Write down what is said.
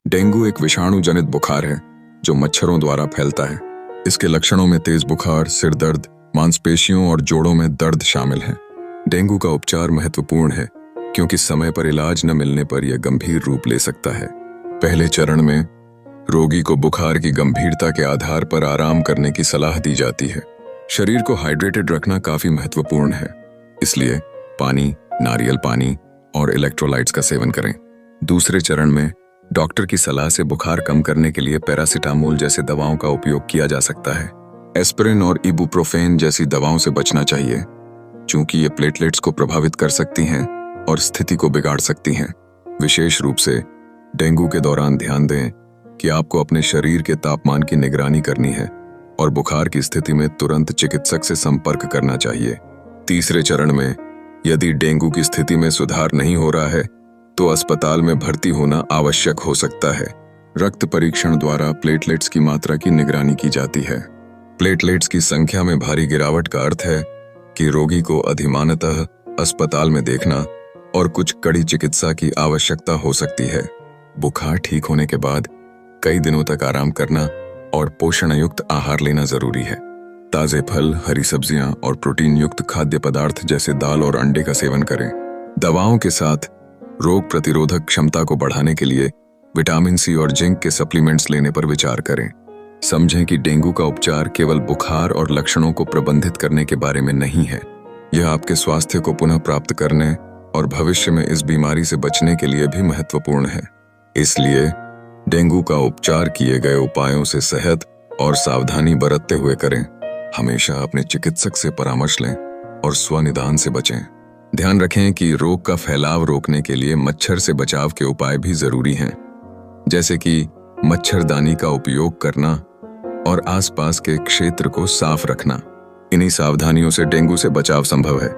Dengue एक विषाणु जनित बुखार है जो मच्छरों द्वारा फैलता है। इसके लक्षणों में तेज बुखार, सिर दर्द, मांसपेशियों और जोड़ों में दर्द शामिल हैं। डेंगू का उपचार महत्वपूर्ण है क्योंकि समय पर इलाज न मिलने पर यह गंभीर रूप ले सकता है। पहले चरण में रोगी को बुखार की गंभीरता के आधार पर आराम करने की सलाह दी जाती है। शरीर को हाइड्रेटेड रखना काफी महत्वपूर्ण है, इसलिए पानी, नारियल पानी और इलेक्ट्रोलाइट्स का सेवन करें। दूसरे चरण में डॉक्टर की सलाह से बुखार कम करने के लिए पैरासीटामोल जैसे दवाओं का उपयोग किया जा सकता है। एस्पिरिन और इबुप्रोफेन जैसी दवाओं से बचना चाहिए, क्योंकि ये प्लेटलेट्स को प्रभावित कर सकती हैं और स्थिति को बिगाड़ सकती हैं। विशेष रूप से डेंगू के दौरान ध्यान दें कि आपको अपने शरीर के तापमान की निगरानी करनी है और बुखार की स्थिति में तुरंत चिकित्सक से संपर्क करना चाहिए। तीसरे चरण में यदि डेंगू की स्थिति में सुधार नहीं हो रहा है तो अस्पताल में भर्ती होना आवश्यक हो सकता है। रक्त परीक्षण द्वारा प्लेटलेट्स की मात्रा की निगरानी की जाती है। प्लेटलेट्स की संख्या में भारी गिरावट का अर्थ है कि रोगी को अधिमानतः अस्पताल में देखना और कुछ कड़ी चिकित्सा की आवश्यकता हो सकती है। बुखार ठीक होने के बाद कई दिनों तक आराम करना और पोषण युक्त आहार लेना जरूरी है। ताजे फल, हरी सब्जियां और प्रोटीन युक्त खाद्य पदार्थ जैसे दाल और अंडे का सेवन करें। दवाओं के साथ रोग प्रतिरोधक क्षमता को बढ़ाने के लिए विटामिन सी और जिंक के सप्लीमेंट्स लेने पर विचार करें। समझें कि डेंगू का उपचार केवल बुखार और लक्षणों को प्रबंधित करने के बारे में नहीं है, यह आपके स्वास्थ्य को पुनः प्राप्त करने और भविष्य में इस बीमारी से बचने के लिए भी महत्वपूर्ण है। इसलिए डेंगू का उपचार किए गए उपायों से सेहत और सावधानी बरतते हुए करें। हमेशा अपने चिकित्सक से परामर्श लें और स्वनिदान से बचें। ध्यान रखें कि रोग का फैलाव रोकने के लिए मच्छर से बचाव के उपाय भी जरूरी हैं, जैसे कि मच्छरदानी का उपयोग करना और आसपास के क्षेत्र को साफ रखना। इन्हीं सावधानियों से डेंगू से बचाव संभव है।